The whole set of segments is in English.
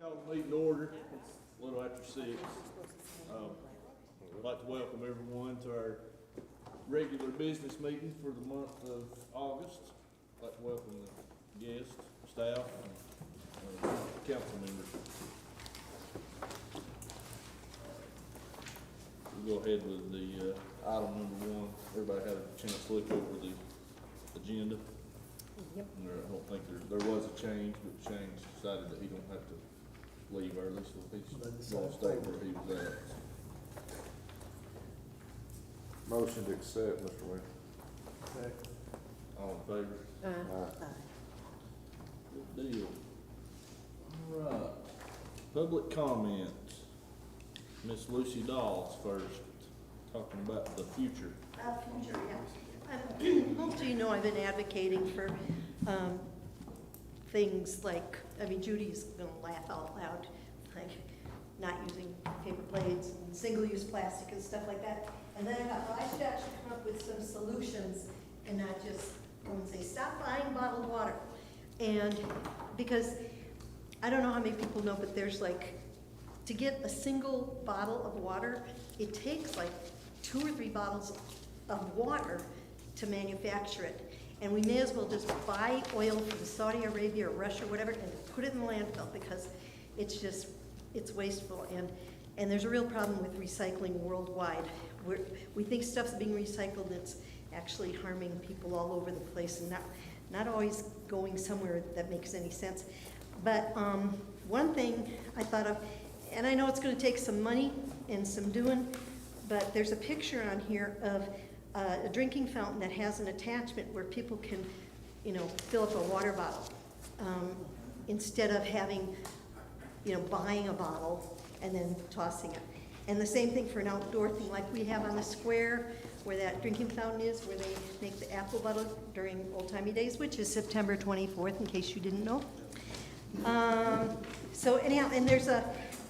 Call the meeting to order. It's a little after 6. I'd like to welcome everyone to our regular business meeting for the month of August. I'd like to welcome the guests, staff, and council members. We'll go ahead with the item number 1. Everybody had a chance to look over the agenda. Yep. And I don't think there was a change, but Shane decided that he don't have to leave early, so he's gonna stay where he was at. Motion to accept, Mr. Wayne. All in favor? Aye. Good deal. All right. Public comments. Miss Lucy Dawes first, talking about the future. Future, yeah. Most of you know I've been advocating for things like, Judy's gonna laugh out loud, like not using paper plates and single-use plastic and stuff like that. And then I thought, well, I should actually come up with some solutions and not just go and say, stop buying bottled water. And because, I don't know how many people know, but there's like, to get a single bottle of water, it takes like 2 or 3 bottles of water to manufacture it. And we may as well just buy oil from Saudi Arabia or Russia or whatever and put it in the landfill, because it's just, it's wasteful. And there's a real problem with recycling worldwide. We think stuff's being recycled, it's actually harming people all over the place and not always going somewhere that makes any sense. But one thing I thought of, and I know it's gonna take some money and some doing, but there's a picture on here of a drinking fountain that has an attachment where people can, fill up a water bottle, instead of having, buying a bottle and then tossing it. And the same thing for an outdoor thing like we have on the square where that drinking fountain is, where they make the apple bottle during old-timey days, which is September 24th, in case you didn't know. So anyhow, and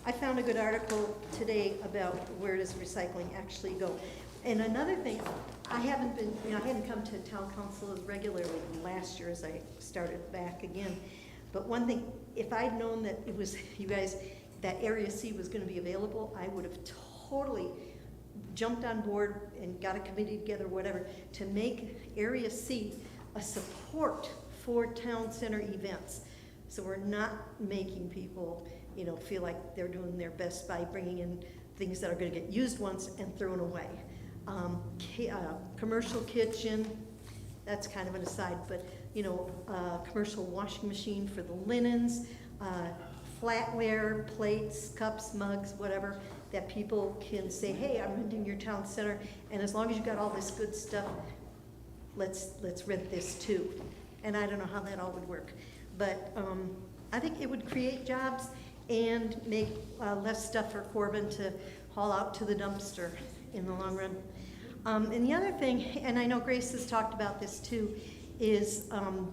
I found a good article today about where does recycling actually go. And another thing, I hadn't come to town council as regularly last year as I started back again. But one thing, if I'd known that it was, you guys, that Area C was gonna be available, I would have totally jumped on board and got a committee together, whatever, to make Area C a support for town center events. So we're not making people, feel like they're doing their best by bringing in things that are gonna get used once and thrown away. Commercial kitchen, that's kind of an aside, but, commercial washing machine for the linens, flatware, plates, cups, mugs, whatever, that people can say, hey, I'm renting your town center, and as long as you got all this good stuff, let's rent this too. And I don't know how that all would work, but I think it would create jobs and make less stuff for Corbin to haul out to the dumpster in the long run. And the other thing, and I know Grace has talked about this too, is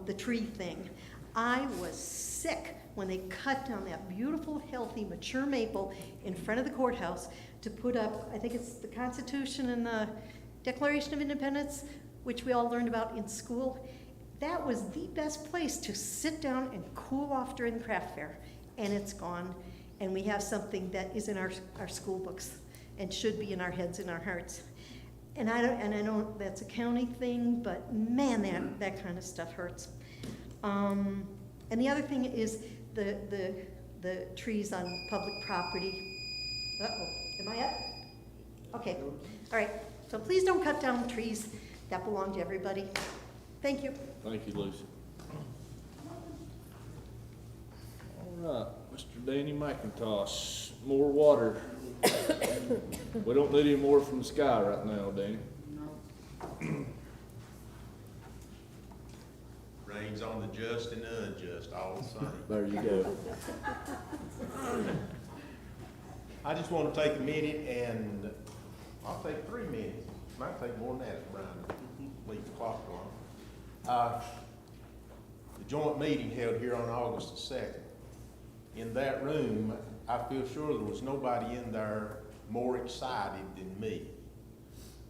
the tree thing. I was sick when they cut down that beautiful, healthy, mature maple in front of the courthouse to put up, I think it's the Constitution and the Declaration of Independence, which we all learned about in school. That was the best place to sit down and cool off during the craft fair, and it's gone. And we have something that is in our school books and should be in our heads and our hearts. And I know that's a county thing, but man, that kind of stuff hurts. And the other thing is the trees on public property. Uh-oh, am I up? Okay, all right. So please don't cut down trees that belong to everybody. Thank you. Thank you, Lucy. All right, Mr. Danny McIntosh, more water. We don't need any more from the sky right now, Danny. Rains on the just and the unjust, all the same. There you go. I just want to take a minute and, I'll take 3 minutes. Might take more than that if Brian leaves the clock on. The joint meeting held here on August the 2nd. In that room, I feel sure there was nobody in there more excited than me.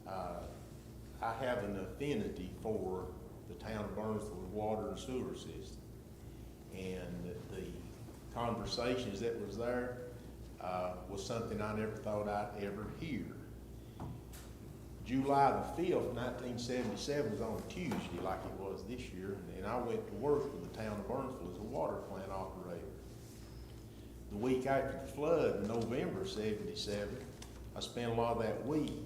I have an affinity for the town of Burnsville water and sewer system. And the conversations that was there, was something I never thought I'd ever hear. July the 5th, 1977 was on a Tuesday like it was this year, and I went to work for the town of Burnsville as a water plant operator. The week after the flood in November '77, I spent a lot of that week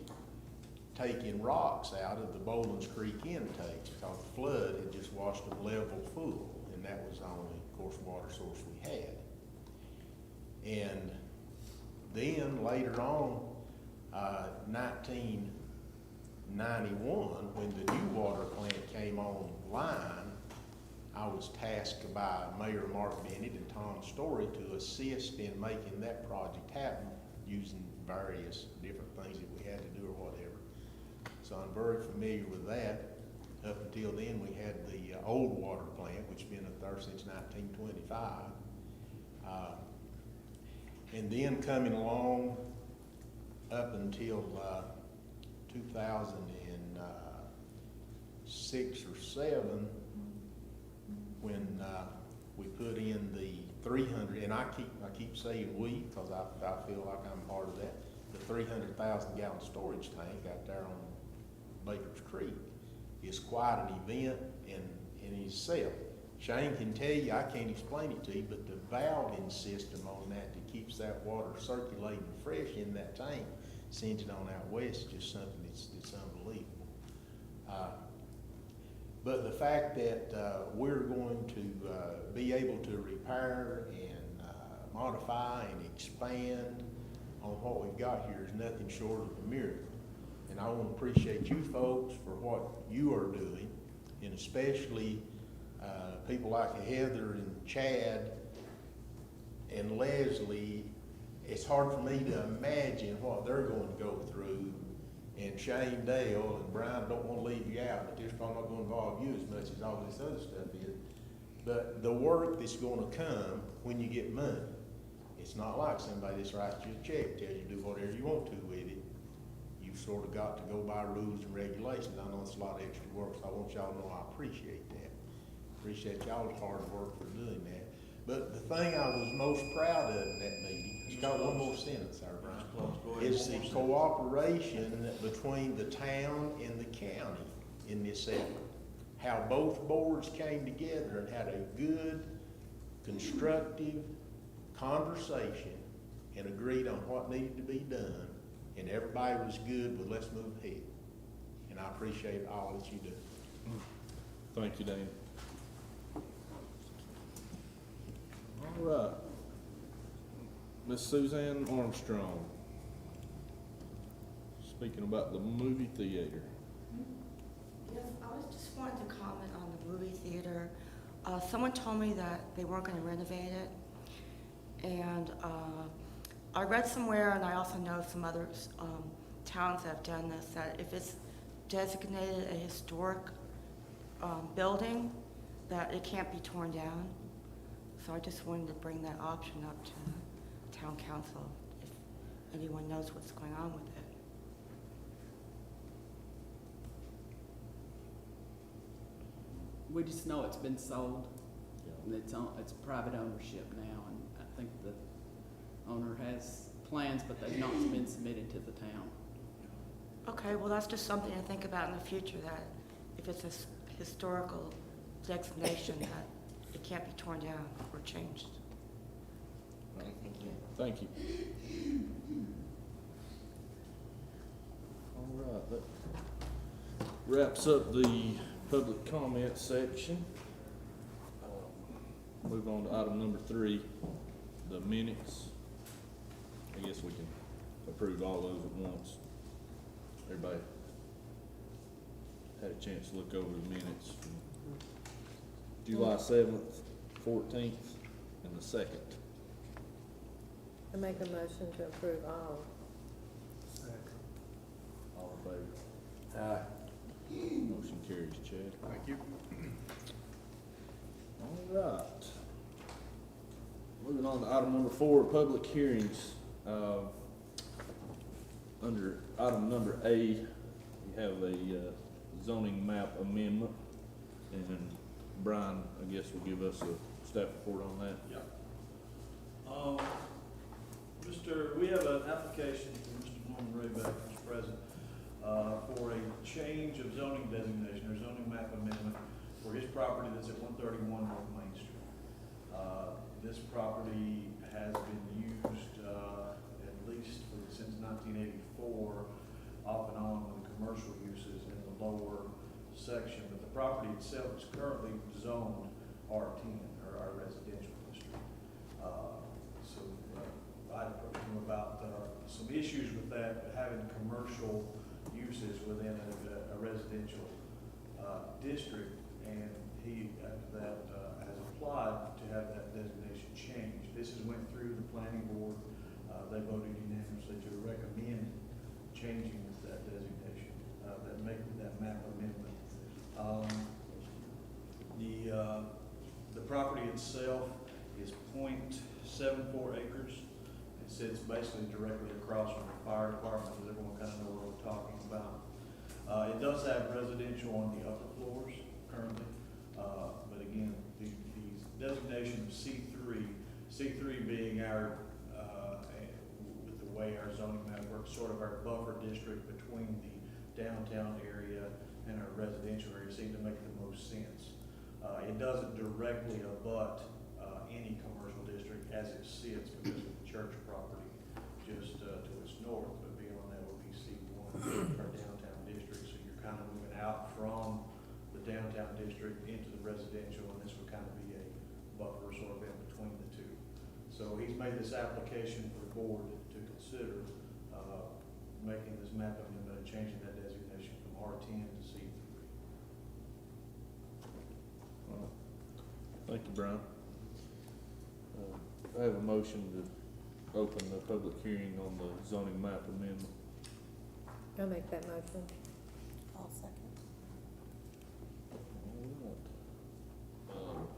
taking rocks out of the Bowlins Creek intakes because the flood had just washed them level full, and that was the only, of course, water source we had. And then later on, 1991, when the new water plant came online, I was tasked by Mayor Mark Bennett and Tom Story to assist in making that project happen using various different things that we had to do or whatever. So I'm very familiar with that. Up until then, we had the old water plant, which has been up there since 1925. And then coming along up until 2006 or 7, when we put in the 300, and I keep saying we because I feel like I'm part of that, the 300,000 gallon storage tank out there on Baker's Creek is quite an event in itself. Shane can tell you, I can't explain it to you, but the valving system on that that keeps that water circulating fresh in that tank, sends it on out west, is just something that's unbelievable. But the fact that we're going to be able to repair and modify and expand on what we've got here is nothing short of a miracle. And I want to appreciate you folks for what you are doing, and especially people like Heather and Chad and Leslie. It's hard for me to imagine what they're going to go through. And Shane Dale and Brian, don't want to leave you out, but this probably not going to involve you as much as all this other stuff is. But the work that's going to come when you get money, it's not like somebody just writes you a check, tells you to do whatever you want to with it. You've sort of got to go by rules and regulations. I know it's a lot of extra work, so I want y'all to know I appreciate that. Appreciate y'all's hard work for doing that. But the thing I was most proud of in that meeting, it's got one more sentence there, Brian, is the cooperation between the town and the county in this effort. How both boards came together and had a good, constructive conversation and agreed on what needed to be done, and everybody was good with let's move ahead. And I appreciate all that you do. Thank you, Dan. All right. Miss Suzanne Armstrong. Speaking about the movie theater. Yes, I was just wanting to comment on the movie theater. Someone told me that they weren't going to renovate it. And I read somewhere, and I also know some other towns that have done this, that if it's designated a historic building, that it can't be torn down. So I just wanted to bring that option up to town council, if anyone knows what's going on with it. We just know it's been sold, and it's private ownership now, and I think the owner has plans, but they've not been submitted to the town. Okay, well, that's just something to think about in the future, that if it's a historical designation, that it can't be torn down or changed. Okay, thank you. Thank you. All right, that wraps up the public comment section. Move on to item number 3, the minutes. I guess we can approve all those at once. Everybody had a chance to look over the minutes from July 7th, 14th, and the 2nd. I make a motion to approve all. All in favor? Aye. Motion carries, Chad. Thank you. All right. Moving on to item number 4, public hearings. Under item number A, we have a zoning map amendment, and Brian, I guess, will give us a staff report on that. Yep. We have an application from Mr. Norman Rayback, Mr. President, for a change of zoning designation or zoning map amendment for his property that's at 131 North Main Street. This property has been used at least since 1984, off and on with commercial uses in the lower section, but the property itself is currently zoned R10, or our residential district. I approached him about some issues with that, having commercial uses within a residential district, and he, after that, has applied to have that designation changed. This has went through the planning board. They voted unanimously to recommend changing that designation, making that map amendment. The property itself is 0.74 acres. It sits basically directly across from the fire department, so everyone kind of know what we're talking about. It does have residential on the upper floors currently, but again, the designation of C3 being our, with the way our zoning map works, sort of our buffer district between the downtown area and our residential area, seemed to make the most sense. It doesn't directly abut any commercial district as it sits because of the church property just to its north, but beyond that would be C1, our downtown district. So you're kind of moving out from the downtown district into the residential, and this would kind of be a buffer sort of in between the two. So he's made this application for the board to consider making this map amendment and changing that designation from R10 to C3. Thank you, Brian. I have a motion to open the public hearing on the zoning map amendment. I'll make that motion. I'll second. All right.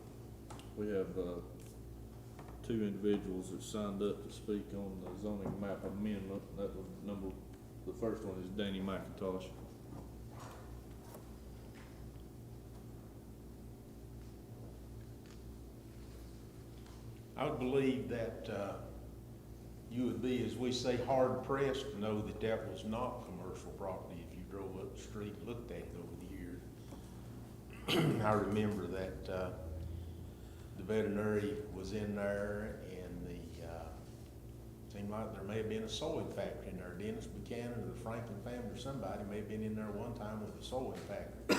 We have two individuals that signed up to speak on the zoning map amendment. That was the first one is Danny McIntosh. I would believe that you would be, as we say, hard pressed to know that that was not commercial property if you drove up the street and looked at it over the years. I remember that the veterinary was in there, and seemed like there may have been a sewing factory in there. Dennis Buchanan or the Franklin family or somebody may have been in there one time with a sewing factory.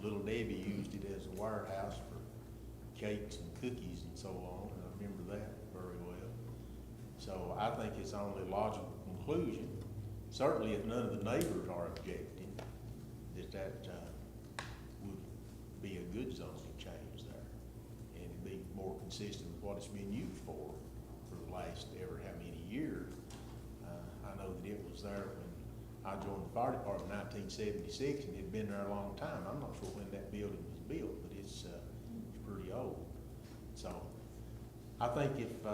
Little Debbie used it as a warehouse for cakes and cookies and so on. Remember that very well. So I think it's only a logical conclusion, certainly if none of the neighbors are objecting, that would be a good zoning change there. And it'd be more consistent with what it's been used for the last ever how many years. I know that it was there when I joined the fire department in 1976, and it had been there a long time. I'm not sure when that building was built, but it's pretty old. So I think if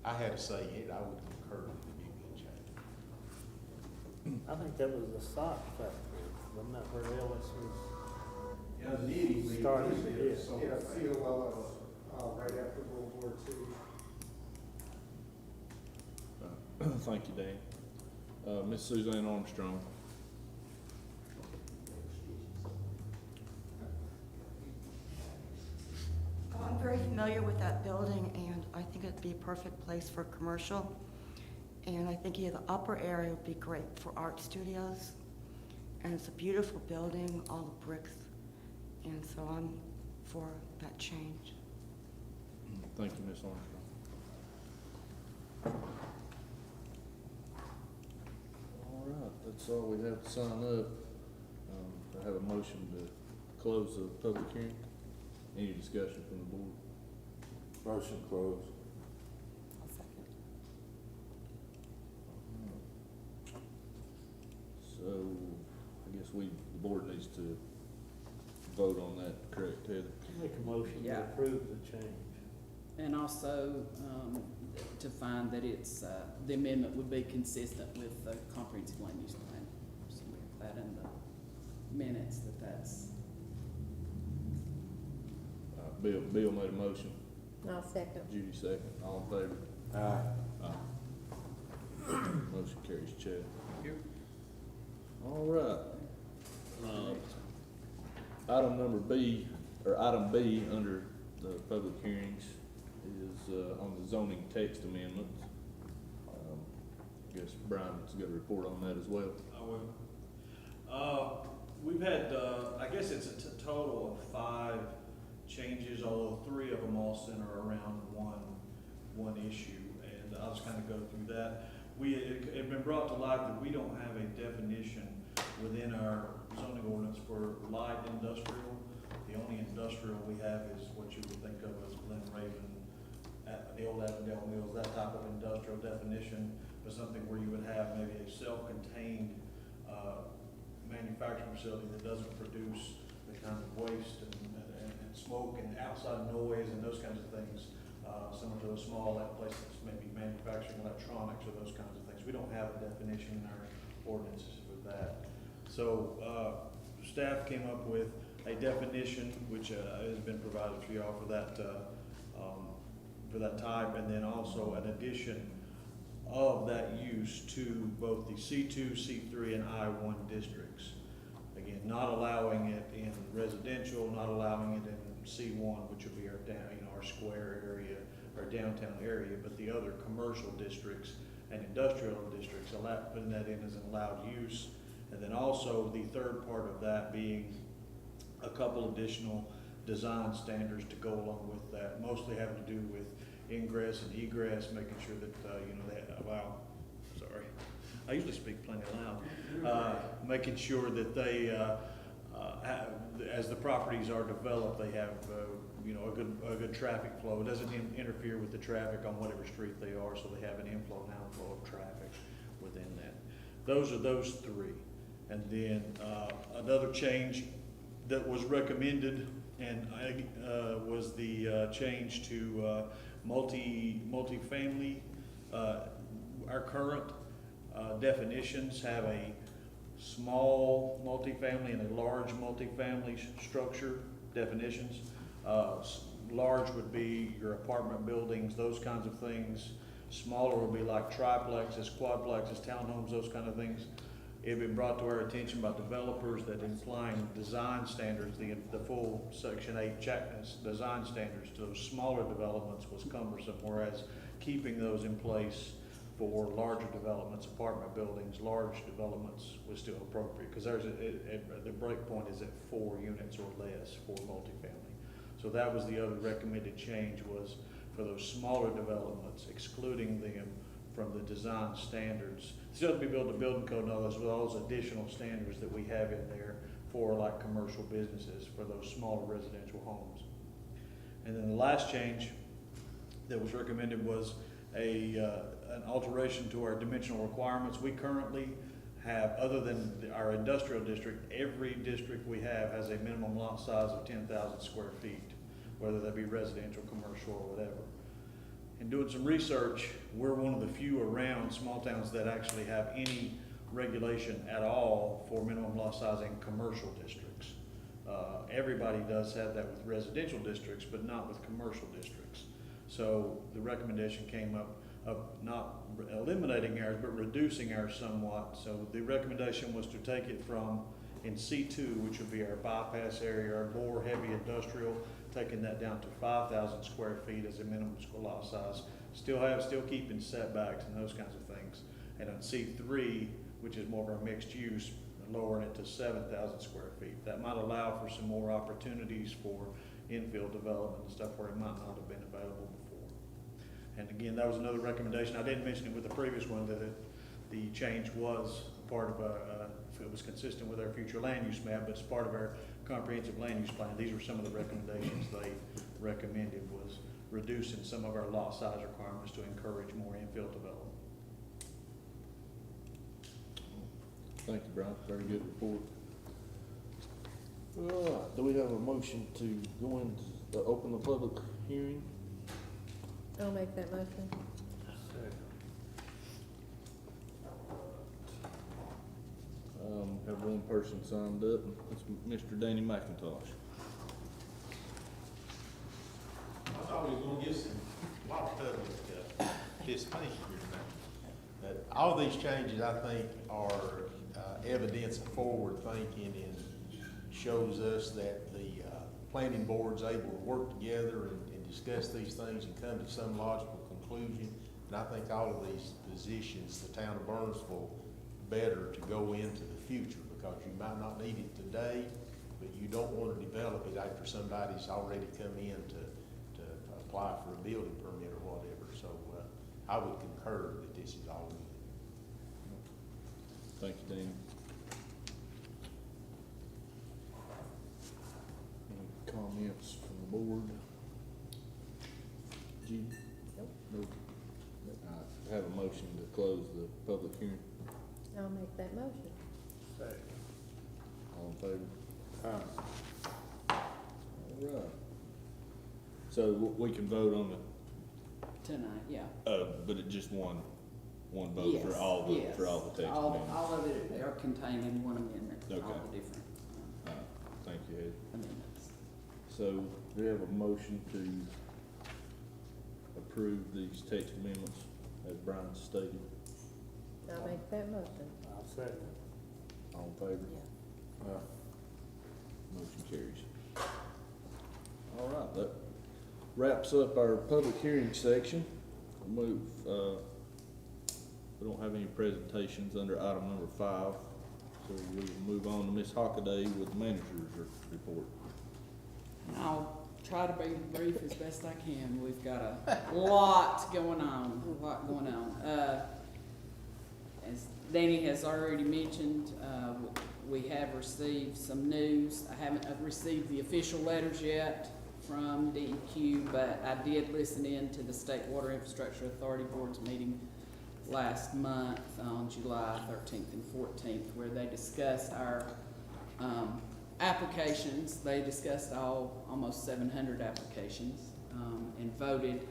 I had to say it, I would concur that it would be a good change. I think that was the sock factory, wasn't that where Ellis was? Yeah, the Nitty Started, yeah. Yeah, COLO, right after World War II. Thank you, Dan. Miss Suzanne Armstrong. I'm very familiar with that building, and I think it'd be a perfect place for commercial. And I think the upper area would be great for art studios. And it's a beautiful building, all the bricks. And so I'm for that change. Thank you, Miss Armstrong. All right, that's all we have to sign up. I have a motion to close the public hearing. Any discussion from the board? Motion closed. I'll second. So, I guess the board needs to vote on that, correct, Heather? Make a motion to Yeah. approve the change. And also, to find that it's, the amendment would be consistent with the comprehensive land use plan. So we have that in the minutes that's. Bill made a motion. I'll second. Judy second, all in favor? Aye. Motion carries, Chad. All right. Item number B, or item B under the public hearings is, on the zoning text amendments. I guess Brian's got a report on that as well. I will. We've had, I guess it's a total of 5 changes, although 3 of them all center around one issue, and I'll just kind of go through that. It had been brought to light that we don't have a definition within our zoning ordinance for light industrial. The only industrial we have is what you would think of as Glen Raven, at the old Avondale Mills, that type of industrial definition, but something where you would have maybe a self-contained manufacturing facility that doesn't produce the kind of waste and smoke and outside noise and those kinds of things. Similar to a small place that's maybe manufacturing electronics or those kinds of things. We don't have a definition in our ordinances for that. So staff came up with a definition which has been provided to y'all for that type, and then also an addition of that use to both the C2, C3, and I1 districts. Again, not allowing it in residential, not allowing it in C1, which would be our our square area, our downtown area, but the other commercial districts and industrial districts, putting that in as an allowed use. And then also the third part of that being a couple additional design standards to go along with that, mostly having to do with ingress and egress, making sure that, sorry, I usually speak plenty loud, making sure that they, as the properties are developed, they have, a good traffic flow. It doesn't interfere with the traffic on whatever street they are, so they have an inflow and outflow of traffic within that. Those are those 3. And then another change that was recommended and was the change to multifamily. Our current definitions have a small multifamily and a large multifamily structure definitions. Large would be your apartment buildings, those kinds of things. Smaller would be like triplexes, quadplexes, townhomes, those kind of things. It had been brought to our attention by developers that implying design standards, the full Section 8 design standards to those smaller developments was cumbersome, whereas keeping those in place for larger developments, apartment buildings, large developments was still appropriate, because the break point is at 4 units or less for multifamily. So that was the other recommended change, was for those smaller developments, excluding them from the design standards. Still have to be built to building code and all those additional standards that we have in there for like commercial businesses for those smaller residential homes. And then the last change that was recommended was an alteration to our dimensional requirements. We currently have, other than our industrial district, every district we have has a minimum lot size of 10,000 square feet, whether that be residential, commercial, or whatever. In doing some research, we're one of the few around small towns that actually have any regulation at all for minimum lot size in commercial districts. Everybody does have that with residential districts, but not with commercial districts. So the recommendation came up of not eliminating ours, but reducing ours somewhat. So the recommendation was to take it from, in C2, which would be our bypass area, our more heavy industrial, taking that down to 5,000 square feet as a minimum lot size. Still keeping setbacks and those kinds of things. And on C3, which is more of our mixed use, lowering it to 7,000 square feet. That might allow for some more opportunities for infill development and stuff where it might not have been available before. And again, that was another recommendation. I didn't mention it with the previous one, that the change was part of it was consistent with our future land use map, but it's part of our comprehensive land use plan. These were some of the recommendations they recommended, was reducing some of our lot size requirements to encourage more infill development. Thank you, Brian. Very good report. Do we have a motion to go into open the public hearing? I'll make that motion. Have one person signed up. It's Mr. Danny McIntosh. I thought we were gonna get participation here tonight. But all these changes, I think, are evidence of forward thinking and shows us that the planning board's able to work together and discuss these things and come to some logical conclusion. And I think all of these positions, the town of Burnsville, better to go into the future, because you might not need it today, but you don't want to develop it after somebody's already come in to apply for a building permit or whatever. So I would concur that this is all needed. Thank you, Danny. Any comments from the board? Judy? Nope. I have a motion to close the public hearing. I'll make that motion. All in favor? Aye. All right. So we can vote on it, Tonight, yeah. but it just one vote for Yes, all the, yes. for all the text amendments. All of it are contained in one amendment, all Okay. the different Thank you, Ed. amendments. So we have a motion to approve these text amendments as Brian stated. I'll make that motion. I'll second. All in favor? Aye. Motion carries. All right, that wraps up our public hearing section. We'll move, we don't have any presentations under item number 5, so we'll move on to Ms. Hockaday with the manager's report. I'll try to be brief as best I can. We've got a lot going on, As Danny has already mentioned, we have received some news. I've received the official letters yet from DEQ, but I did listen in to the State Water Infrastructure Authority Board's meeting last month on July 13th and 14th, where they discussed our applications. They discussed almost 700 applications and voted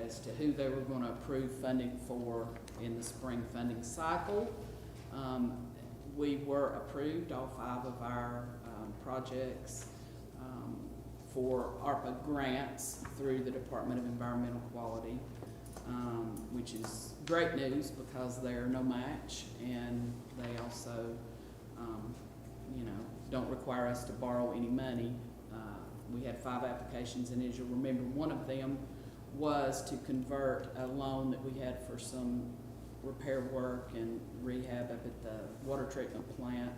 as to who they were going to approve funding for in the spring funding cycle. We were approved, all 5 of our projects, for ARPA grants through the Department of Environmental Quality, which is great news because they're no match, and they also, don't require us to borrow any money. We had 5 applications, and as you'll remember, one of them was to convert a loan that we had for some repair work and rehab up at the water treatment plant.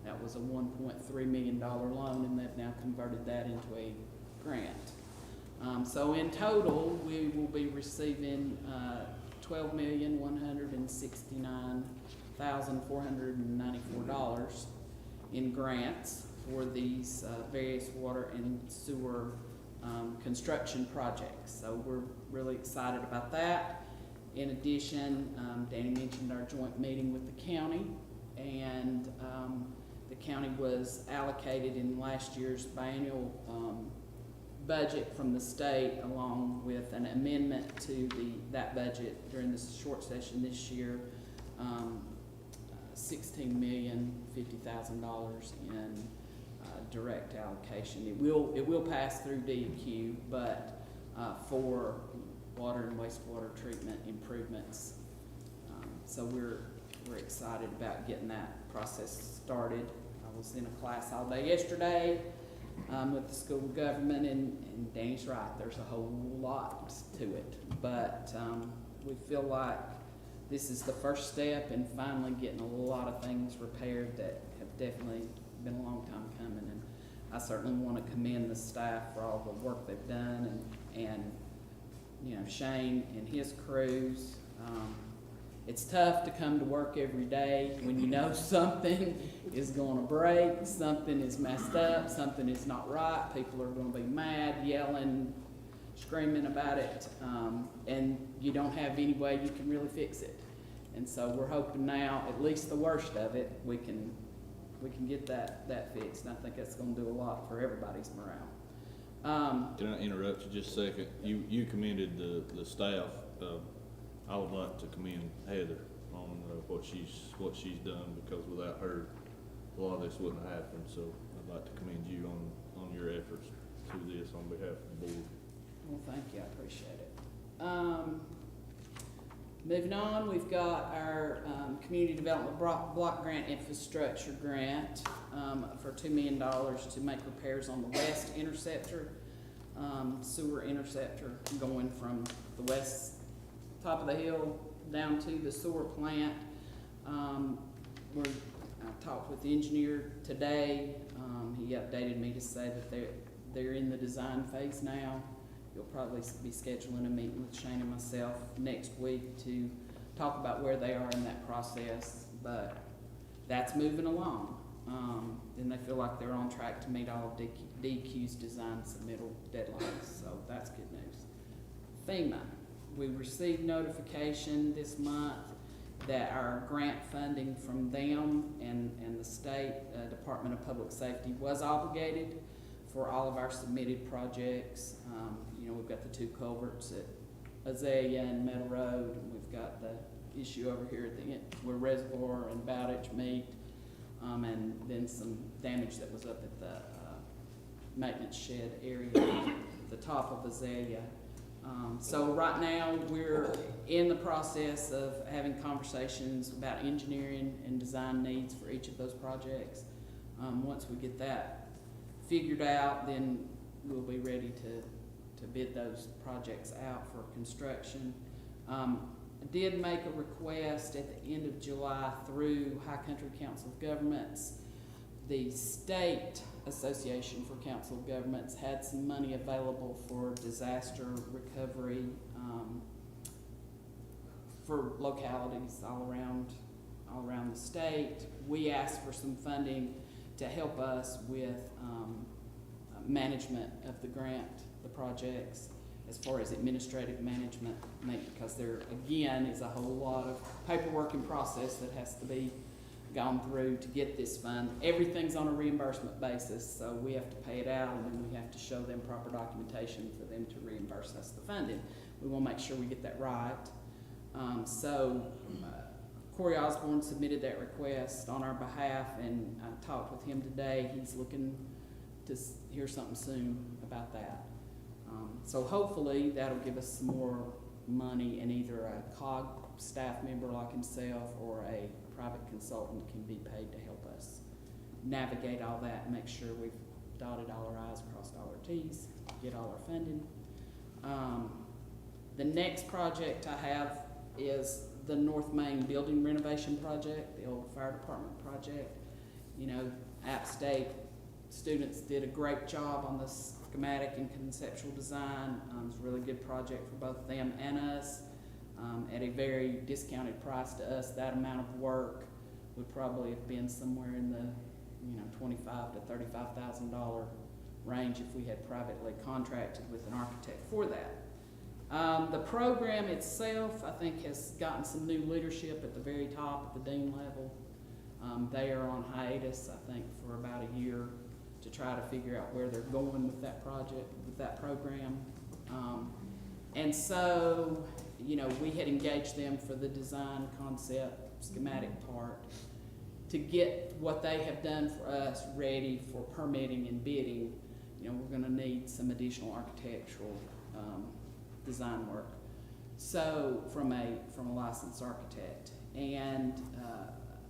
That was a $1.3 million loan, and they've now converted that into a grant. So in total, we will be receiving $12,169,494 in grants for these various water and sewer construction projects. So we're really excited about that. In addition, Danny mentioned our joint meeting with the county, and the county was allocated in last year's biannual budget from the state, along with an amendment to that budget during this short session this year, $16,050,000 in direct allocation. It will pass through DEQ, but for water and wastewater treatment improvements. So we're excited about getting that process started. I was in a class all day yesterday with the school of government, and Danny's right, there's a whole lot to it. But we feel like this is the first step in finally getting a lot of things repaired that have definitely been a long time coming. And I certainly want to commend the staff for all the work they've done, and Shane and his crews. It's tough to come to work every day when you know something is going to break, something is messed up, something is not right, people are going to be mad, yelling, screaming about it, and you don't have any way you can really fix it. And so we're hoping now, at least the worst of it, we can get that fixed, and I think that's going to do a lot for everybody's morale. Can I interrupt you just a second? You commended the staff. I would like to commend Heather on what she's done, because without her, a lot of this wouldn't have happened. So I'd like to commend you on your efforts through this on behalf of the board. Well, thank you, I appreciate it. Moving on, we've got our Community Development Block Grant Infrastructure Grant for $2 million to make repairs on the west interceptor, sewer interceptor, going from the west top of the hill down to the sewer plant. I talked with the engineer today. He updated me to say that they're in the design phase now. You'll probably be scheduling a meeting with Shane and myself next week to talk about where they are in that process, but that's moving along. And they feel like they're on track to meet all of DQ's design submittal deadlines, so that's good news. FEMA, we received notification this month that our grant funding from them and the state Department of Public Safety was obligated for all of our submitted projects. You know, we've got the 2 culverts at Azalea and Meadow Road, and we've got the issue over here at the end where Reservoir and Bowditch meet, and then some damage that was up at the maintenance shed area at the top of Azalea. So right now, we're in the process of having conversations about engineering and design needs for each of those projects. Once we get that figured out, then we'll be ready to bid those projects out for construction. I did make a request at the end of July through High Country Council of Governments. The State Association for Council of Governments had some money available for disaster recovery for localities all around the state. We asked for some funding to help us with management of the grant, the projects, as far as administrative management, because there again is a whole lot of paperwork and process that has to be gone through to get this fund. Everything's on a reimbursement basis, so we have to pay it out, and then we have to show them proper documentation for them to reimburse us the funding. We want to make sure we get that right. Corey Osborne submitted that request on our behalf, and I talked with him today. He's looking to hear something soon about that. So hopefully that'll give us some more money, and either a COG staff member like himself or a private consultant can be paid to help us navigate all that and make sure we've dotted all our I's, crossed all our T's, get all our funding. The next project I have is the North Main building renovation project, the old fire department project. You know, App State students did a great job on the schematic and conceptual design. It's a really good project for both them and us. At a very discounted price to us. That amount of work would probably have been somewhere in the $25,000 to $35,000 range if we had privately contracted with an architect for that. The program itself, I think, has gotten some new leadership at the very top, at the dean level. They are on hiatus, I think, for about a year to try to figure out where they're going with that project, with that program. And so, you know, we had engaged them for the design, concept, schematic part to get what they have done for us ready for permitting and bidding. You know, we're going to need some additional architectural design work. So from a licensed architect, and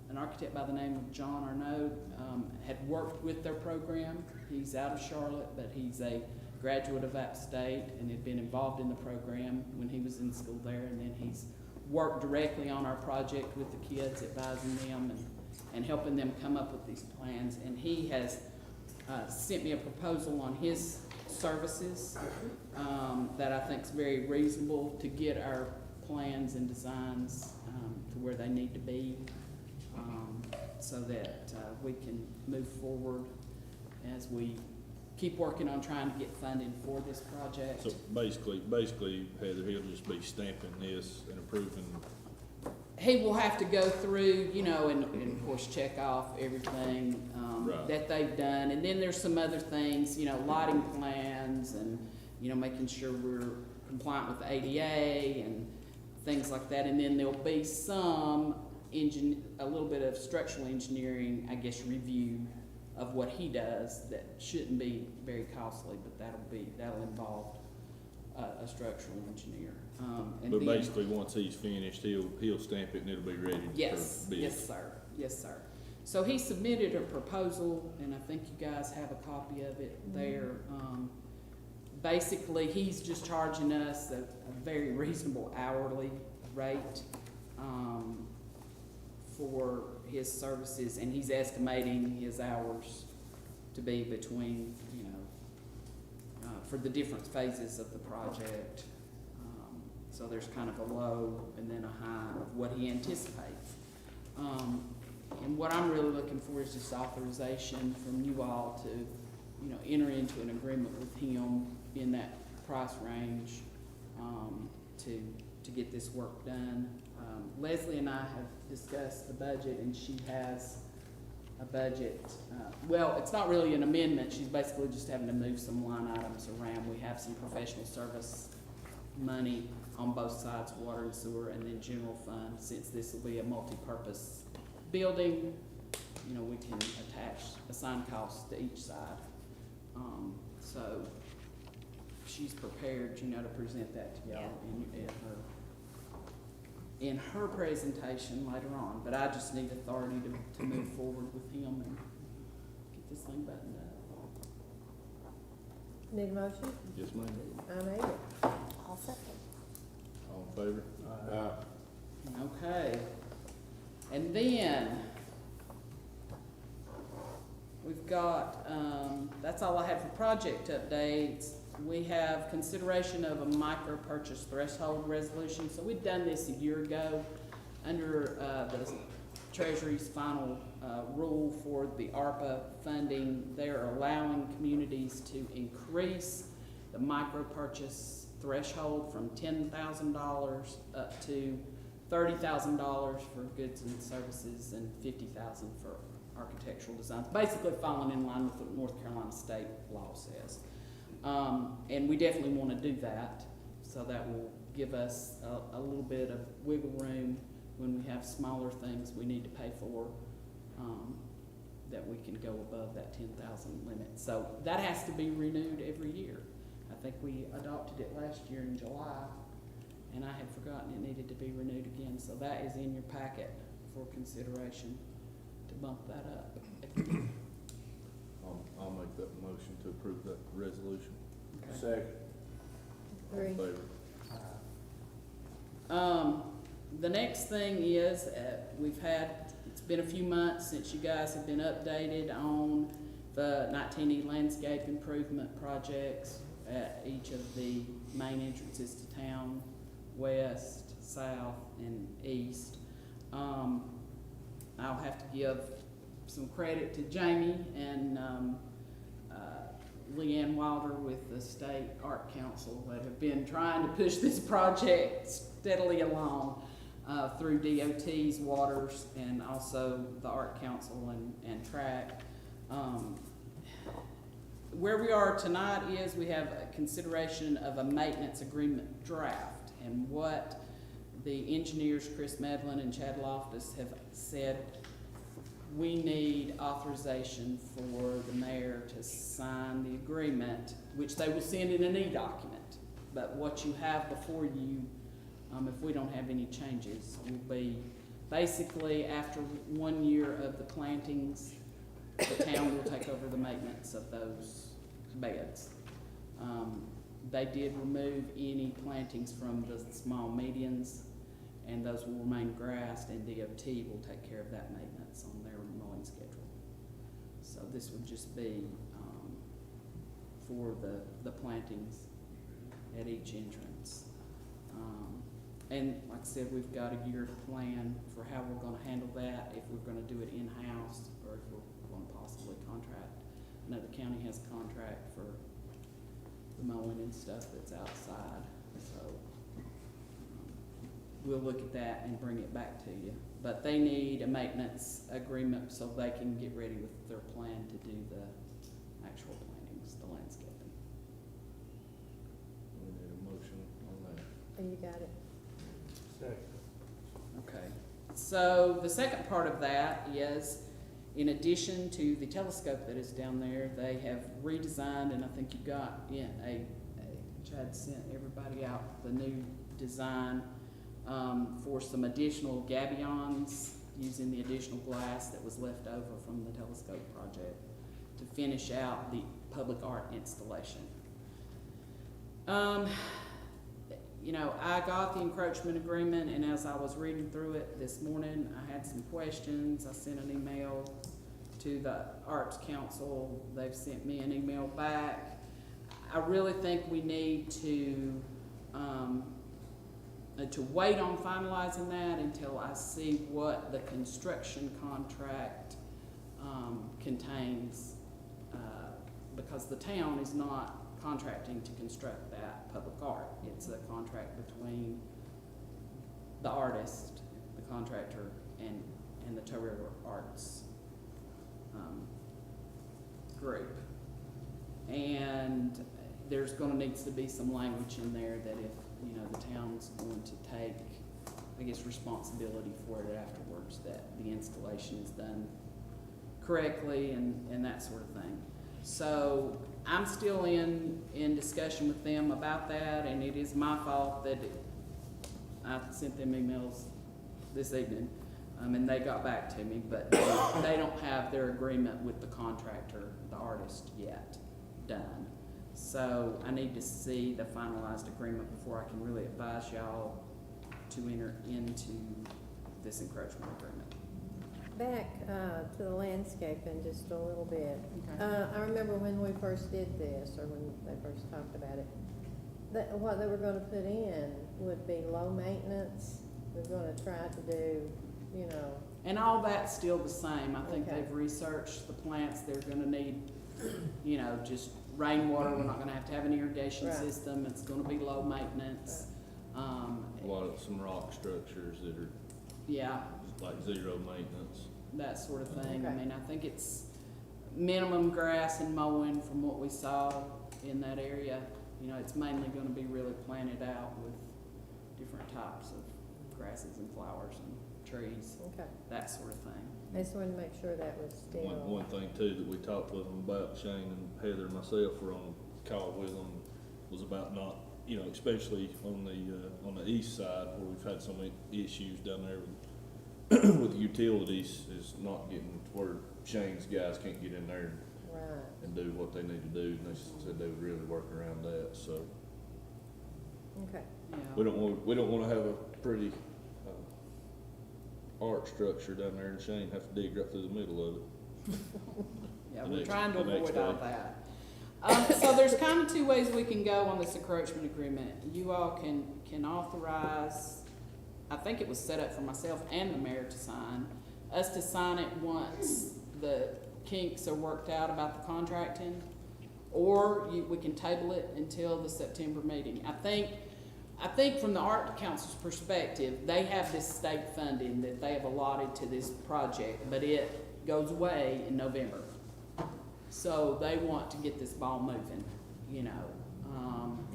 an architect by the name of John Arnaud had worked with their program. He's out of Charlotte, but he's a graduate of App State and had been involved in the program when he was in school there, and then he's worked directly on our project with the kids, advising them and helping them come up with these plans. And he has sent me a proposal on his services that I think is very reasonable to get our plans and designs to where they need to be, so that we can move forward as we keep working on trying to get funding for this project. So basically, Heather, he'll just be stamping this and approving. He will have to go through, you know, and of course check off everything Right. that they've done. And then there's some other things, you know, lighting plans and, you know, making sure we're compliant with the ADA and things like that. And then there'll be some a little bit of structural engineering, I guess, review of what he does that shouldn't be very costly, but that'll involve a structural engineer. And But then- basically, once he's finished, he'll stamp it and it'll be ready Yes, for bid. yes, sir, yes, sir. So he submitted a proposal, and I think you guys have a copy of it there. Basically, he's just charging us a very reasonable hourly rate, for his services, and he's estimating his hours to be between, for the different phases of the project. So there's kind of a low and then a high of what he anticipates. And what I'm really looking for is just authorization from you all to, enter into an agreement with him in that price range, to get this work done. Leslie and I have discussed the budget, and she has a budget, well, it's not really an amendment, she's basically just having to move some line items around. We have some professional service money on both sides, water and sewer, and then general fund. Since this will be a multi-purpose building, we can assign costs to each side. So she's prepared, to present that to y'all in her presentation later on. But I just need authority to move forward with him and get this thing buttoned up. Need a motion? Yes, ma'am. I made it. I'll second. All in favor? Okay. And then we've got, that's all I have for project updates. We have consideration of a micro purchase threshold resolution. So we'd done this a year ago under the Treasury's final rule for the ARPA funding. They're allowing communities to increase the micro purchase threshold from $10,000 up to $30,000 for goods and services and $50,000 for architectural designs, basically falling in line with what North Carolina state law says. And we definitely want to do that, so that will give us a little bit of wiggle room when we have smaller things we need to pay for, that we can go above that 10,000 limit. So that has to be renewed every year. I think we adopted it last year in July, and I had forgotten it needed to be renewed again. So that is in your packet for consideration to bump that up. I'll make that motion to approve that resolution. Okay. Second. All in Agree. favor? The next thing is, it's been a few months since you guys have been updated on the 19E landscape improvement projects at each of the main entrances to town, west, south, and east. I'll have to give some credit to Jamie and Leanne Wilder with the State Art Council that have been trying to push this project steadily along through DOT's waters and also the Art Council and TRAC. Where we are tonight is we have a consideration of a maintenance agreement draft, and what the engineers Chris Medlin and Chad Loftus have said, we need authorization for the mayor to sign the agreement, which they will send in an e-document. But what you have before you, if we don't have any changes, will be basically after 1 year of the plantings, the town will take over the maintenance of those beds. They did remove any plantings from the small medians, and those will remain grassed, and DOT will take care of that maintenance on their mowing schedule. So this would just be for the plantings at each entrance. And like I said, we've got a year to plan for how we're gonna handle that, if we're gonna do it in-house, or if we're gonna possibly contract. I know the county has a contract for the mowing and stuff that's outside, so we'll look at that and bring it back to you. But they need a maintenance agreement so they can get ready with their plan to do the actual plantings, the landscaping. We need a motion on that. And you got it. Second. Okay, so the second part of that is, in addition to the telescope that is down there, they have redesigned, and I think you got in a Chad sent everybody out the new design, for some additional gabions, using the additional glass that was left over from the telescope project to finish out the public art installation. You know, I got the encroachment agreement, and as I was reading through it this morning, I had some questions. I sent an email to the Arts Council. They've sent me an email back. I really think we need to wait on finalizing that until I see what the construction contract contains, because the town is not contracting to construct that public art. It's a contract between the artist, the contractor, and the Toe River Arts group. And there's gonna needs to be some language in there that if, you know, the town's going to take, I guess, responsibility for it afterwards, that the installation is done correctly and that sort of thing. So I'm still in discussion with them about that, and it is my fault that I sent them emails this evening, and they got back to me, but they don't have their agreement with the contractor, the artist, yet done. So I need to see the finalized agreement before I can really advise y'all to enter into this encroachment agreement. Back to the landscaping just a little bit. Okay. I remember when we first did this, or when they first talked about it, that what they were gonna put in would be low maintenance. They're gonna try to do, you know, And all that's still the same. I think Okay. they've researched the plants they're gonna need, you know, just rainwater. We're not gonna have to have an irrigation Right. system. It's gonna be low maintenance. A lot of some rock structures that are Yeah, like zero maintenance. that sort of thing. I Okay. mean, I think it's minimum grass and mowing from what we saw in that area. You know, it's mainly gonna be really planted out with different types of grasses and flowers and trees, okay. that sort of thing. I just wanted to make sure that was still. One thing too that we talked with them about, Shane and Heather and myself were on a call with them, was about not, you know, especially on the east side where we've had so many issues down there with, with utilities, is not getting to where Shane's guys can't get in there Right. and do what they need to do, and they said they would really work around that, so. Okay. We Yeah, don't wanna have a pretty, art structure down there and Shane have to dig right through the middle of it. yeah, the we're next- trying to the next avoid all day. that. So there's kind of two ways we can go on this encroachment agreement. You all can authorize, I think it was set up for myself and the mayor to sign, us to sign it once the kinks are worked out about the contracting, or we can table it until the September meeting. I think from the Art Council's perspective, they have this state funding that they have allotted to this project, but it goes away in November. So they want to get this ball moving, you know.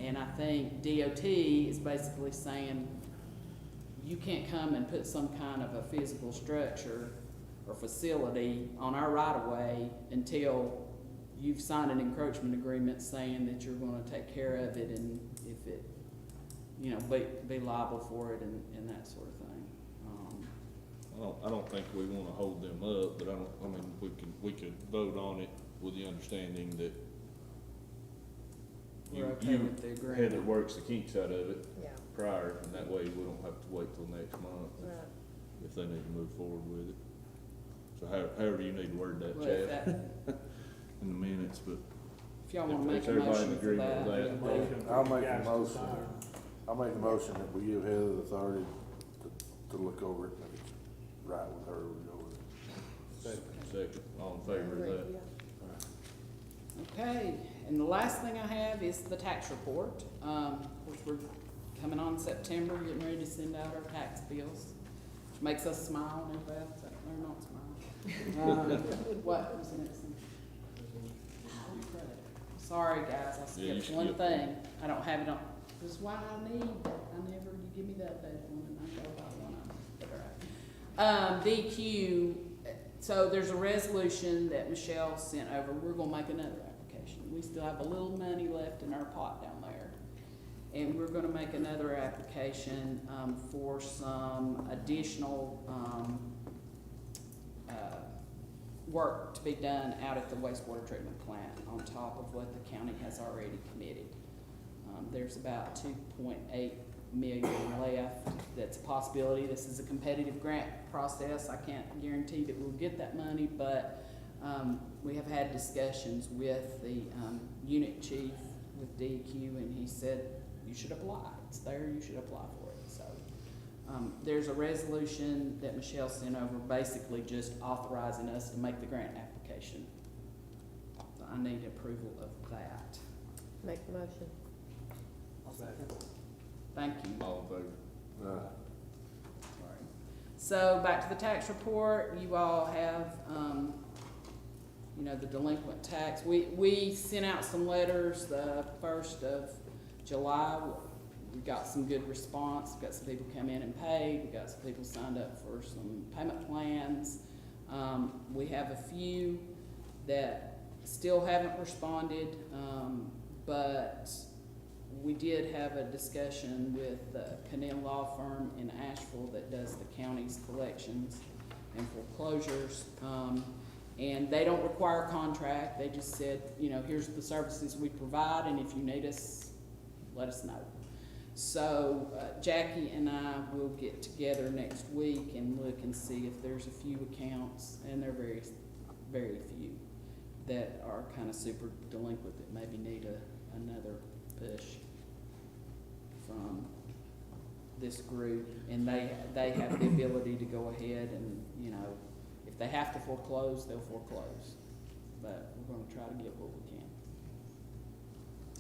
And I think DOT is basically saying, you can't come and put some kind of a physical structure or facility on our right of way until you've signed an encroachment agreement saying that you're gonna take care of it, and if it, you know, be liable for it and that sort of thing. I don't think we wanna hold them up, but I mean, we could vote on it with the understanding that We're okay with the agreement. Heather works the kinks out of it Yeah. prior, and that way we don't have to wait till next month Right. if they need to move forward with it. So however you need to word that, Well, if Chad, that- in the minutes, but If y'all wanna If make a everybody in motion for agreement that. with that. I'll make the motion, I'll make the motion that we give Heather the authority to look over it, and if it's right with her, we go with it. second, all in favor of that? Yeah. Okay, and the last thing I have is the tax report. Of course, we're coming on September, getting ready to send out our tax bills, which makes us smile, no Beth, or not smile. What was the next thing? Sorry, guys, I Yeah, you skipped one skipped thing. I don't have it on, this is why you give me the updated one and I go by one of them. DQ, so there's a resolution that Michelle sent over. We're gonna make another application. We still have a little money left in our pot down there. And we're gonna make another application, for some additional, work to be done out at the wastewater treatment plant on top of what the county has already committed. There's about 2.8 million left. That's a possibility. This is a competitive grant process. I can't guarantee that we'll get that money, but we have had discussions with the unit chief with DEQ, and he said, you should apply. It's there, you should apply for it. So there's a resolution that Michelle sent over, basically just authorizing us to make the grant application. So I need approval of that. Make the motion. Thank you. All in favor? Sorry. So back to the tax report, you all have, you know, the delinquent tax. We sent out some letters the 1st of July. We got some good response. We got some people come in and paid. We got some people signed up for some payment plans. We have a few that still haven't responded, but we did have a discussion with the Cannell Law Firm in Asheville that does the county's collections and foreclosures. And they don't require a contract. They just said, you know, here's the services we provide, and if you need us, let us know. So Jackie and I will get together next week and look and see if there's a few accounts, and there are very, very few, that are kind of super delinquent that maybe need another push from this group. And they have the ability to go ahead and, you know, if they have to foreclose, they'll foreclose. But we're gonna try to get what we can.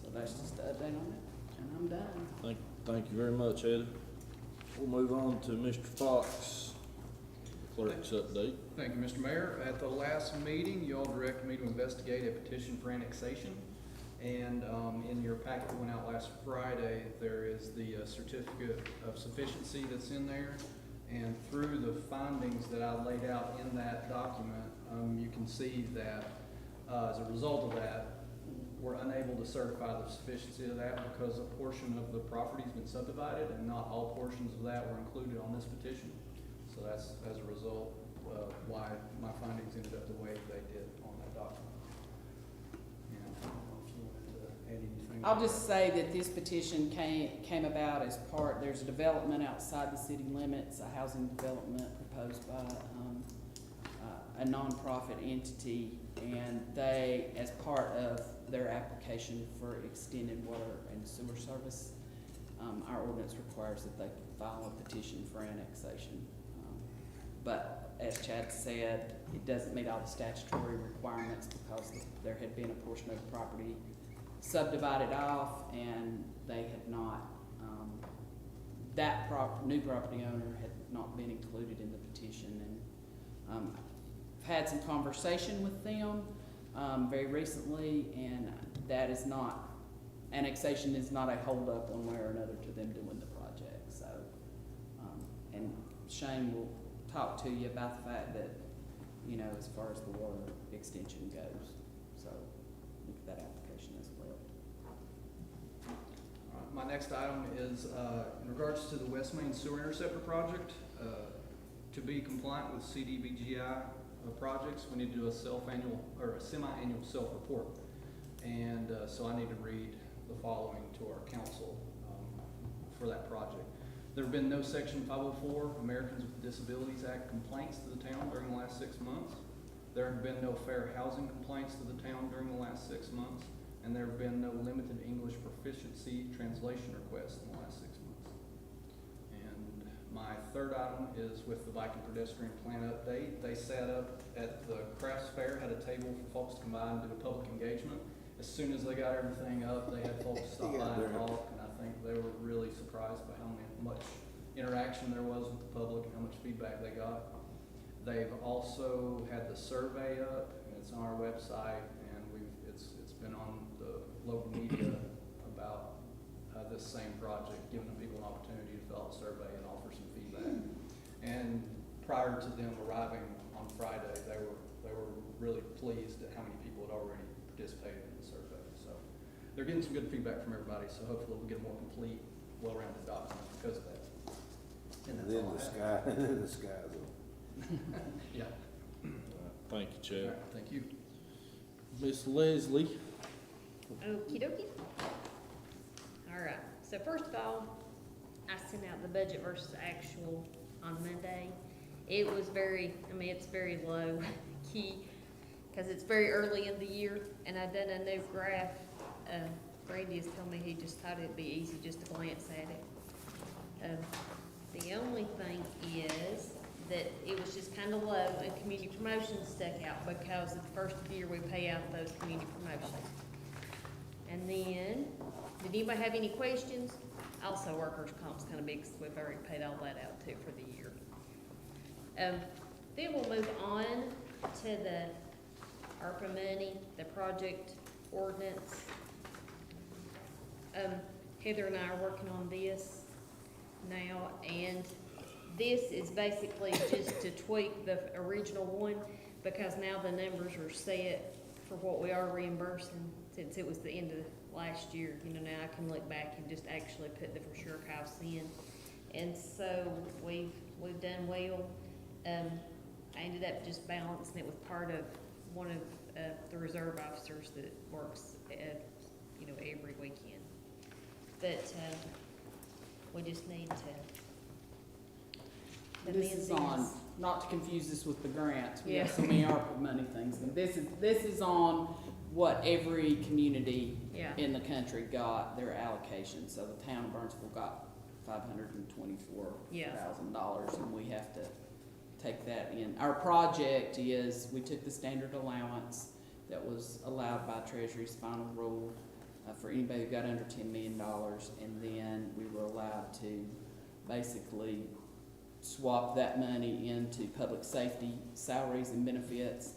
So that's just an update on it, and I'm done. Thank you very much, Eddie. We'll move on to Mr. Fox, clerk's update. Thank you, Mr. Mayor. At the last meeting, you all directed me to investigate a petition for annexation. And in your packet that went out last Friday, there is the certificate of sufficiency that's in there. And through the findings that I laid out in that document, you can see that as a result of that, we're unable to certify the sufficiency of that because a portion of the property's been subdivided and not all portions of that were included on this petition. So that's as a result why my findings ended up the way they did on that document. And I don't know if you wanted to add anything. I'll just say that this petition came about as part, there's a development outside the city limits, a housing development proposed by a nonprofit entity, and they, as part of their application for extended water and sewer service, our ordinance requires that they file a petition for annexation. But as Chad said, it doesn't meet all the statutory requirements because there had been a portion of the property subdivided off, and they had not, that new property owner had not been included in the petition. And I've had some conversation with them very recently, and that is not, annexation is not a holdup one way or another to them doing the project. So, and Shane will talk to you about the fact that, you know, as far as the water extension goes. So, look at that application as well. My next item is in regards to the West Main Sewer Interceptor project. To be compliant with CDBGI projects, we need to do a self-annual or a semi-annual self-report. And so I need to read the following to our council for that project. There have been no Section 504 Americans with Disabilities Act complaints to the town during the last 6 months. There have been no fair housing complaints to the town during the last 6 months. And there have been no limited English proficiency translation requests in the last 6 months. And my third item is with the bike and pedestrian plan update. They sat up at the crafts fair, had a table for folks to come by and do a public engagement. As soon as they got everything up, they had folks stop by and talk, and I think they were really surprised by how much interaction there was with the public and how much feedback they got. They've also had the survey up, and it's on our website, and it's been on the local media about this same project, giving people an opportunity to fill out a survey and offer some feedback. And prior to them arriving on Friday, they were really pleased at how many people had already participated in the survey. So they're getting some good feedback from everybody, so hopefully we'll get a more complete, well-rounded document because of that. And And that's then all the I have. sky, and then the sky's the Yeah. Thank you, All Chad. right, thank you. Miss Leslie? Okey dokey. All right, so first of all, I sent out the budget versus actual on Monday. It was very, I mean, it's very low key, because it's very early in the year, and I done a new graph. Randy has told me he just thought it'd be easy just to glance at it. The only thing is that it was just kind of low, and community promotions stuck out, because the first of the year we pay out those community promotions. And then, did anybody have any questions? Also, workers' comp's kind of big, because we've already paid all that out too for the year. Then we'll move on to the ARPA money, the project ordinance. Heather and I are working on this now, and this is basically just to tweak the original one, because now the numbers are set for what we are reimbursing, since it was the end of last year. You know, now I can look back and just actually put the for sure costs in. And so we've done well. I ended up just balancing it with part of one of the reserve officers that works, you know, every weekend. But we just need to This is amend on, this. not to confuse this with the grants, we have Yeah. so many ARPA money things, but this is on what every community Yeah. in the country got their allocation. So the town of Burnsville got $524,000, and we have to take that in. Our project is, we took the standard allowance that was allowed by Treasury's final rule for anybody who got under $10 million, and then we were allowed to basically swap that money into public safety salaries and benefits,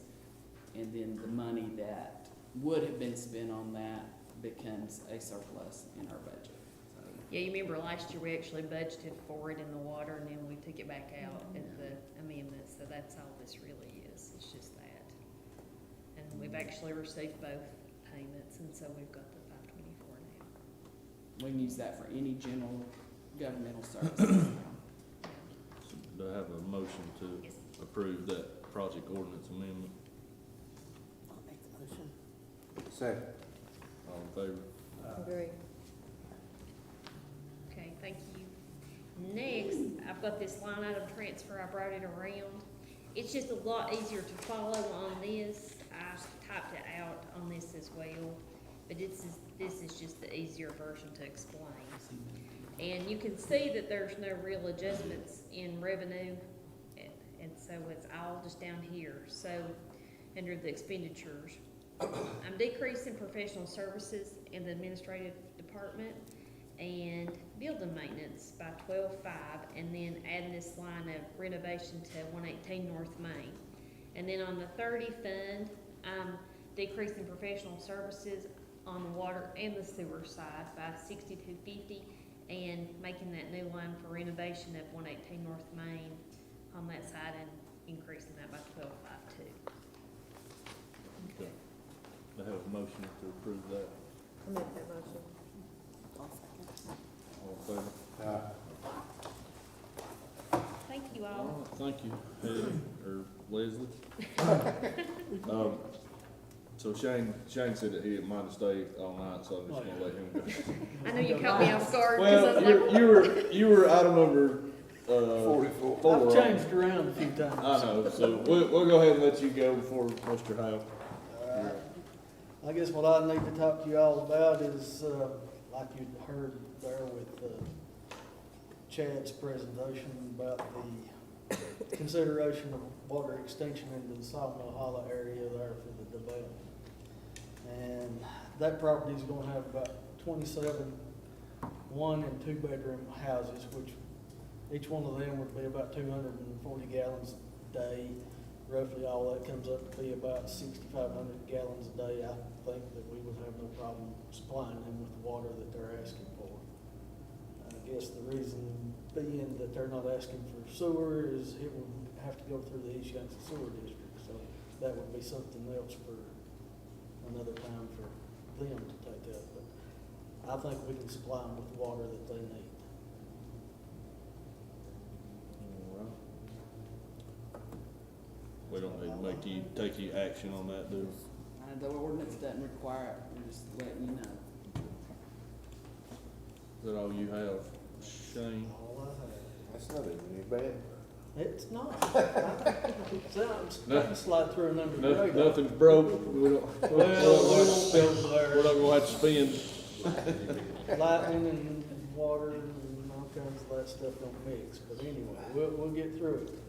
and then the money that would have been spent on that becomes a surplus in our budget. So, Yeah, you remember last year we actually budgeted for it in the water, and then we took it back out at the amendment, so that's all this really is, it's just that. And we've actually received both payments, and so we've got the 524 now. we can use that for any general governmental services. Do I have a motion to Yes. approve that project ordinance amendment? I'll make the motion. second. All in favor? Agree. Okay, thank you. Next, I've got this line item transfer, I brought it around. It's just a lot easier to follow on this. I typed it out on this as well, but this is just the easier version to explain. And you can see that there's no real adjustments in revenue, and so it's all just down here. So, under the expenditures, I'm decreasing professional services in the administrative department and building maintenance by 12.5, and then adding this line of renovation to 118 North Main. And then on the 30 fund, I'm decreasing professional services on the water and the sewer side by 6250, and making that new line for renovation of 118 North Main on that side and increasing that by 12.5 too. Okay. Do I have a motion to approve that? I make that motion. All in favor? Thank you all. All right, thank you, Heather, or Leslie. So Shane said that he might have stayed all night, so I'm just gonna let him go. I know you caught me off guard because I was like, Well, you were item number, 44. four. I've changed around a few times. I know, so we'll go ahead and let you go before Mr. Howe. I guess what I need to talk to you all about is, like you heard there with Chad's presentation about the consideration of water extension into the Sawmill Hollow area there for the development. And that property is gonna have about 27 one and two bedroom houses, which each one of them would be about 240 gallons a day. Roughly all that comes up to be about 6,500 gallons a day. I think that we would have no problem supplying them with the water that they're asking for. I guess the reason being that they're not asking for sewer is it would have to go through the East Yankton Sewer District. So that would be something else for another time for them to take that, but I think we can supply them with the water that they need. We don't need to take any action on that, do we? The ordinance doesn't require it, we're just letting you know. Is that all you have, Shane? All I have. That's not even any bad. It's not. It's not to slide through another radar. Nothing's broke, we don't, Well, we won't go we're not there. gonna have to spend. Lightning and water and all kinds of that stuff don't mix, but anyway, we'll get through it.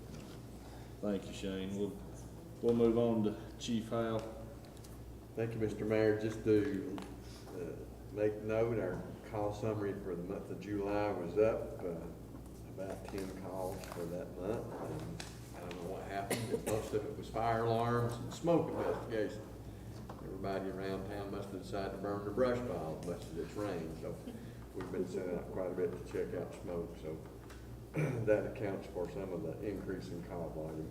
Thank you, Shane. We'll move on to Chief Hal. Thank you, Mr. Mayor. Just to make note, our call summary for the month of July was up about 10 calls for that month. And I don't know what happened, but most of it was fire alarms and smoke investigation. Everybody around town must have decided to burn their brush pile as much as it's rained. So we've been sending out quite a bit to check out smoke. So that accounts for some of the increase in call volume.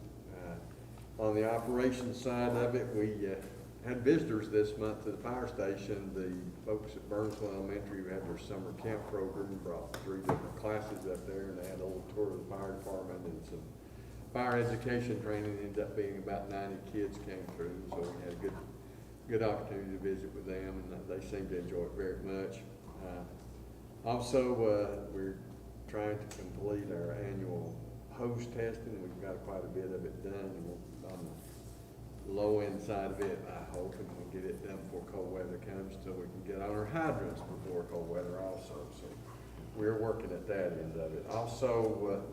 On the operations side of it, we had visitors this month to the fire station. The folks at Burnsville Elementary, who had their summer camp program, brought 3 different classes up there, and they had a little tour of the fire department and some fire education training. Ended up being about 90 kids came through, so we had a good opportunity to visit with them, and they seemed to enjoy it very much. Also, we're trying to complete our annual hose testing. We've got quite a bit of it done. We're on the low end side of it, I hope, and we'll get it done before cold weather comes so we can get on our hydrants before cold weather also. So we're working at that end of it. Also,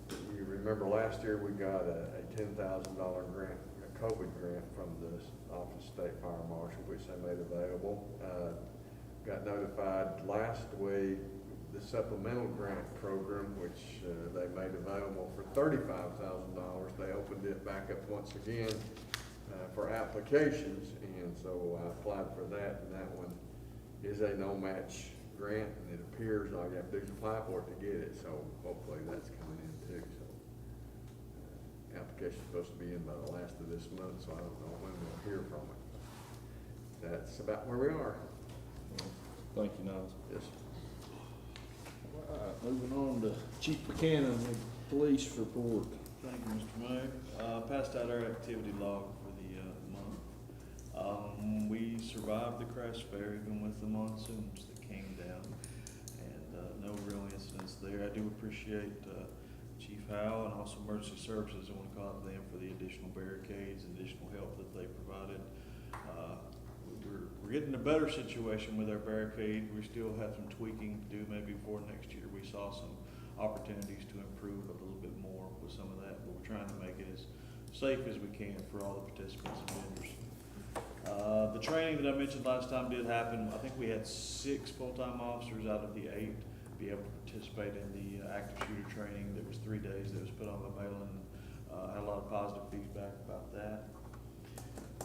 you remember last year we got a $10,000 grant, a COVID grant from the Office of State Fire Marshal, which they made available. Got notified last week the supplemental grant program, which they made available for $35,000. They opened it back up once again for applications, and so I applied for that, and that one is a no-match grant, and it appears all you have to do is apply for it to get it, so hopefully that's coming in too. So application's supposed to be in by the last of this month, so I don't know when we'll hear from it. That's about where we are. Thank you, Niles. Yes. All right, moving on to Chief Buchanan with police report. Thank you, Mr. Mayor. Passed out our activity log for the month. We survived the crash fair even with the monsoons that came down, and no real incidents there. I do appreciate Chief Howell and also Emergency Services. I want to call out to them for the additional barricades, additional help that they provided. We're getting a better situation with our barricade. We still have some tweaking to do maybe before next year. We saw some opportunities to improve a little bit more with some of that, but we're trying to make it as safe as we can for all the participants and vendors. The training that I mentioned last time did happen. I think we had 6 full-time officers out of the 8 be able to participate in the active shooter training. That was 3 days that was put on by Malin. Had a lot of positive feedback about that.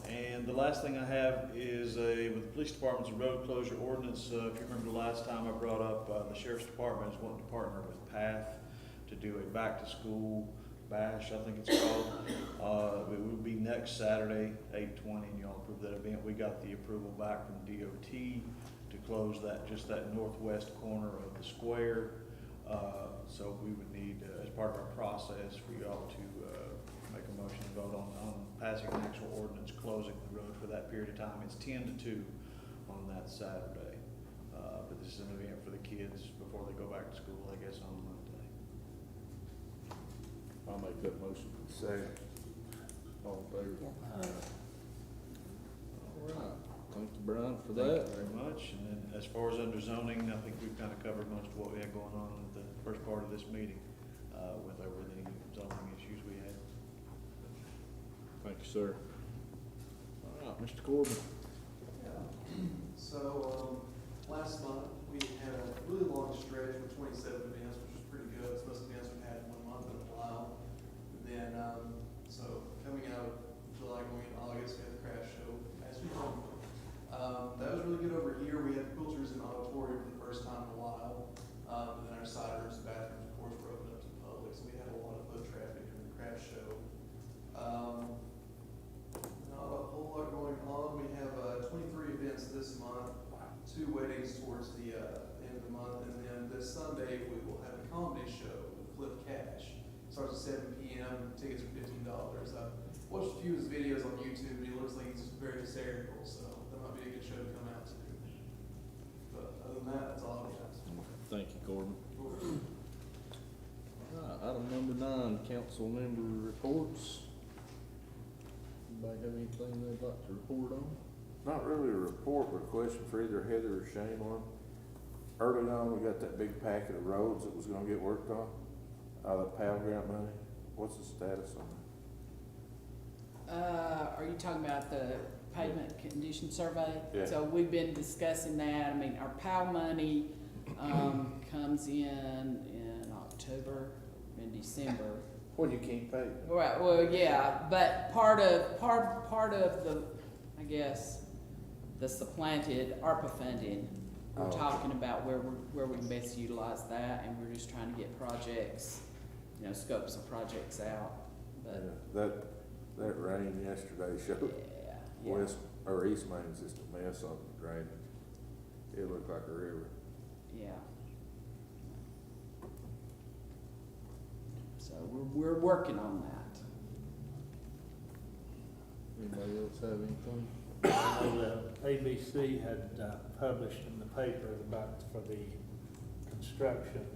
And the last thing I have is with the police department's road closure ordinance. If you remember the last time I brought up, the sheriff's department is wanting to partner with PATH to do a back-to-school bash, I think it's called. It would be next Saturday, 8/20, and y'all approved that event. We got the approval back from DOT to close just that northwest corner of the square. So we would need, as part of our process, for y'all to make a motion to vote on passing an actual ordinance closing the road for that period of time. It's 10 to 2 on that Saturday. But this is an event for the kids before they go back to school, I guess, on Monday. I'll make that motion. Second. All in favor? All right. Thank you, Brian, for Thank that. you very much. And then as far as under zoning, I think we've kind of covered most of what we had going on in the first part of this meeting, with over the zoning issues we had. Thank you, sir. All right, Mr. Corbin. So, last month, we had a really long stretch with 27 events, which was pretty good. It's most events we've had in 1 month in a while. And then, so coming out of July, going into August, we had the craft show, as we know. That was really good over here. We had quilters in the auditorium for the first time in a while. And then our side rooms and bathrooms, of course, were open up to the public, so we had a lot of foot traffic during the craft show. Not a whole lot going on. We have 23 events this starts at 7 p.m. Tickets are $15. I've watched a few of his videos on YouTube, and he looks like he's very hysterical, so that might be a good show to come out to. But other than that, that's all I've got. Thank you, Corbin. Item number 9, council member reports. Anybody have anything they'd like to report on? Not really a report, but a question for either Heather or Shane on. Early on, we got that big packet of roads that was gonna get worked on, out of the PAL grant money. What's the status on that? Are you talking about the pavement condition survey? Yeah. So we've been discussing that. I mean, our POW money, comes in October and December. Well, you can't pay. Right, well, yeah, but part of the, I guess, the supplanted ARPA funding, we're Oh. talking about where we can best utilize that, and we're just trying to get projects, scopes of projects out, but, That rain yesterday showed yeah. west, or east Main's just a mess on the drain. It looked like a river. Yeah. So we're working on that. Anybody else have anything? I know the ABC had published in the paper for the construction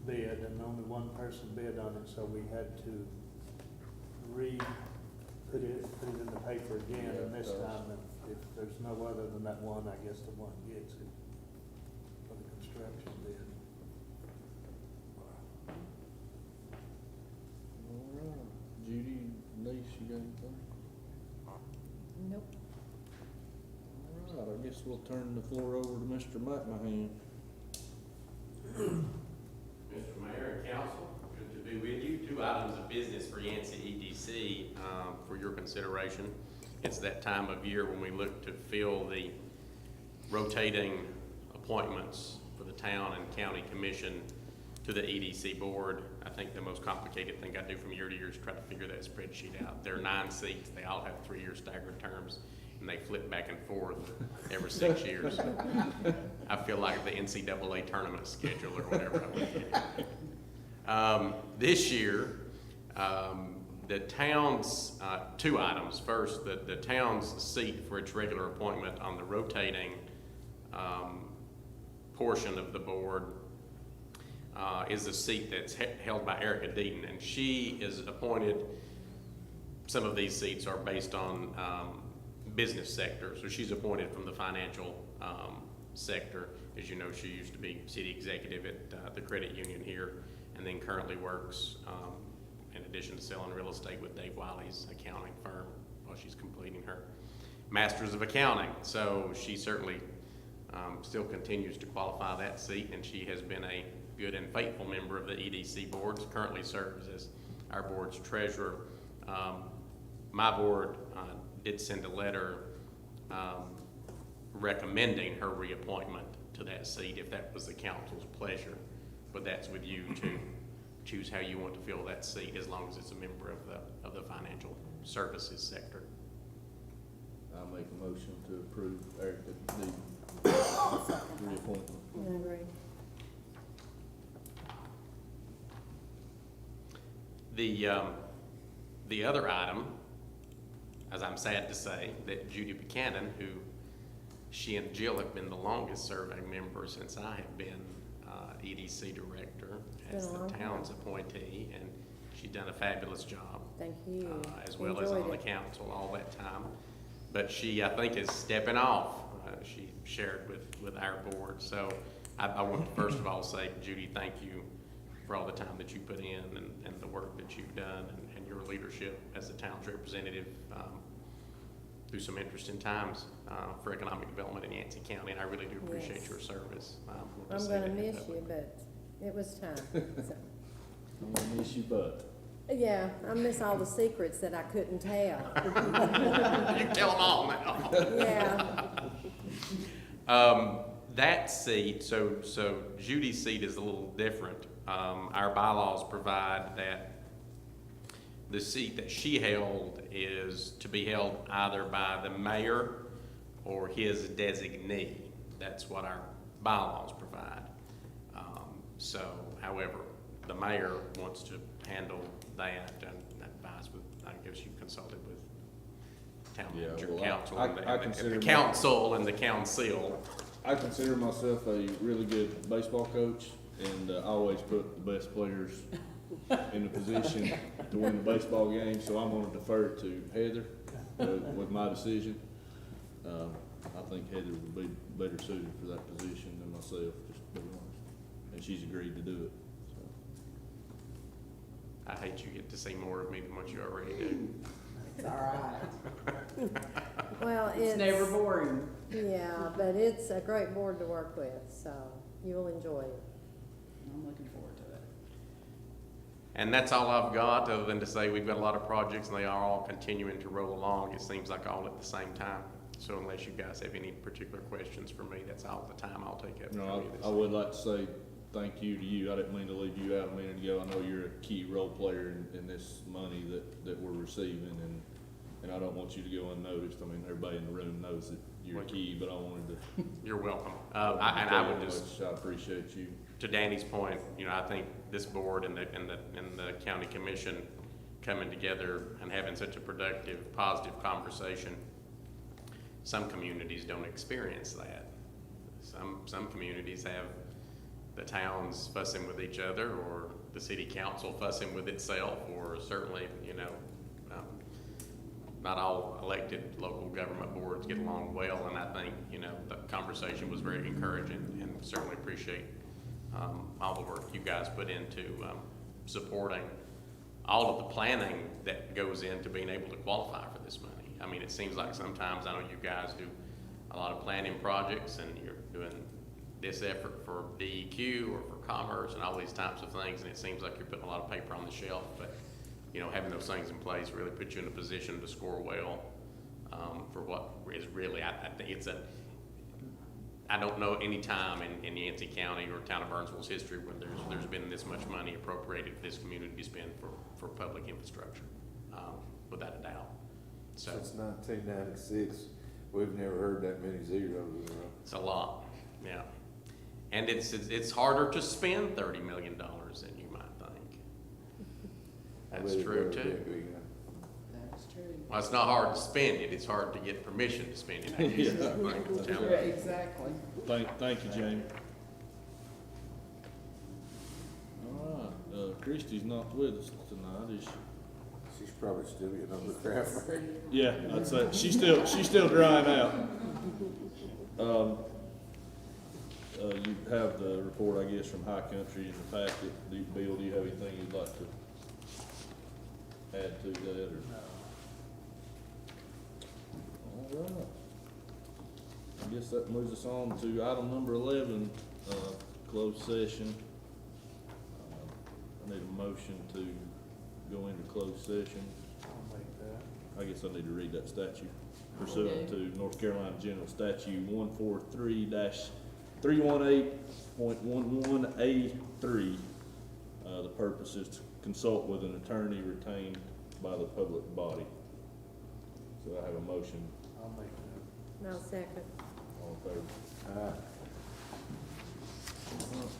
bid, and only one person bid on it, so we had to put it in the paper again, and this time, if there's no other than that one, I guess the one gets it for the construction bid. All right. Judy, Denise, you got anything? Nope. All right, I guess we'll turn the floor over to Mr. McMahon. Mr. Mayor and Council, good to be with you. 2 items of business for Yancey EDC for your consideration. It's that time of year when we look to fill the rotating appointments for the town and county commission to the EDC board. I think the most complicated thing I do from year to year is try to figure that spreadsheet out. There are 9 seats. They all have 3-year staggered terms, and they flip back and forth every 6 years. I feel like the NCAA tournament schedule or whatever I would get. This year, the town's, 2 items. First, the town's seat for its regular appointment on the rotating portion of the board is a seat that's held by Erica Deaton, and she is appointed. Some of these seats are based on business sector, so she's appointed from the financial sector. As you know, she used to be city executive at the credit union here, and then currently works, in addition to selling real estate, with Dave Wiley's accounting firm while she's completing her Master's of Accounting. So she certainly still continues to qualify that seat, and she has been a good and faithful member of the EDC board, currently serves as our board's treasurer. My board did send a letter recommending her reappointment to that seat if that was the council's pleasure, but that's with you to choose how you want to fill that seat, as long as it's a member of the financial services sector. I'll make a motion to approve Erica Deaton's reappointment. I agree. The other item, as I'm sad to say, that Judy Buchanan, who she and Jill have been the longest serving member since I have been EDC director, as the town's appointee, and she's done a fabulous job. Thank you. As well as on the council all that time. But she, I think, is stepping off. She shared with our board. So I want to first of all say, Judy, thank you for all the time that you put in and the work that you've done and your leadership as the town's representative through some interesting times for economic development in Yancey County, and I really do appreciate your service. I'm gonna miss you, but it was time, so. I'm gonna miss you, but. Yeah, I miss all the secrets that I couldn't tell. You can tell them all now. Yeah. That seat, so Judy's seat is a little different. Our bylaws provide that the seat that she held is to be held either by the mayor or his designee. That's what our bylaws provide. However, the mayor wants to handle that and advise with, I guess you consulted with town Yeah, manager, well, council, I and consider the my- council and the council. I consider myself a really good baseball coach, and I always put the best players in the position to win the baseball game, so I'm gonna defer to Heather with my decision. I think Heather would be better suited for that position than myself, just to be honest, and she's agreed to do it, so. I hate you get to see more of me than what you already do. It's all right. Well, It's never boring. Yeah, but it's a great board to work with, so you'll enjoy it. I'm looking forward to it. And that's all I've got, other than to say we've got a lot of projects and they are all continuing to roll along. It seems like all at the same time. So unless you guys have any particular questions for me, that's all the time I'll take up. You from know, you this I would like to say thank you to you. I didn't mean to leave you out a minute ago. I know you're a key role player in this money that we're receiving, and I don't want you to go unnoticed. I mean, everybody in the room knows that you're key, but I wanted to. You're welcome. I would just, I appreciate you. to Danny's point, you know, I think this board and the county commission coming together and having such a productive, positive conversation, some communities don't experience that. Some communities have the towns fussing with each other, or the city council fussing with itself, or certainly, you know, not all elected local government boards get along well, and I think, you know, the conversation was very encouraging, and certainly appreciate all the work you guys put into supporting all of the planning that goes into being able to qualify for this money. I mean, it seems like sometimes, I know you guys do a lot of planning projects, and you're doing this effort for DEQ or for commerce and all these types of things, and it seems like you're putting a lot of paper on the shelf, but you know, having those things in place really puts you in a position to score well for what is really, I think it's I don't know any time in Yancey County or town of Burnsville's history where there's been this much money appropriated for this community to spend for public infrastructure, without a doubt. So Since 1996, we've never heard that many zeros in a row. it's a lot, yeah. And it's harder to spend $30 million than you might think. That's true too. That's true. Well, it's not hard to spend it, it's hard to get permission to spend it, I guess. Yeah. Yeah, exactly. Thank you, Jamie. All right, Christie's not with us tonight, is she? She's probably still getting on the craft fair. Yeah, I'd say she's still drying out. You have the report, I guess, from High Country in the packet. Bill, do you have anything you'd like to add to that, or? All right. I guess that moves us on to item number 11, closed session. I need a motion to go into closed session. I'll make that. I guess I need to read that statute pursuant to North Carolina General Statute 143-318.11A3. The purpose is to consult with an attorney retained by the public body. So I have a motion. I'll make that. No, second. All in favor? Aye. All right.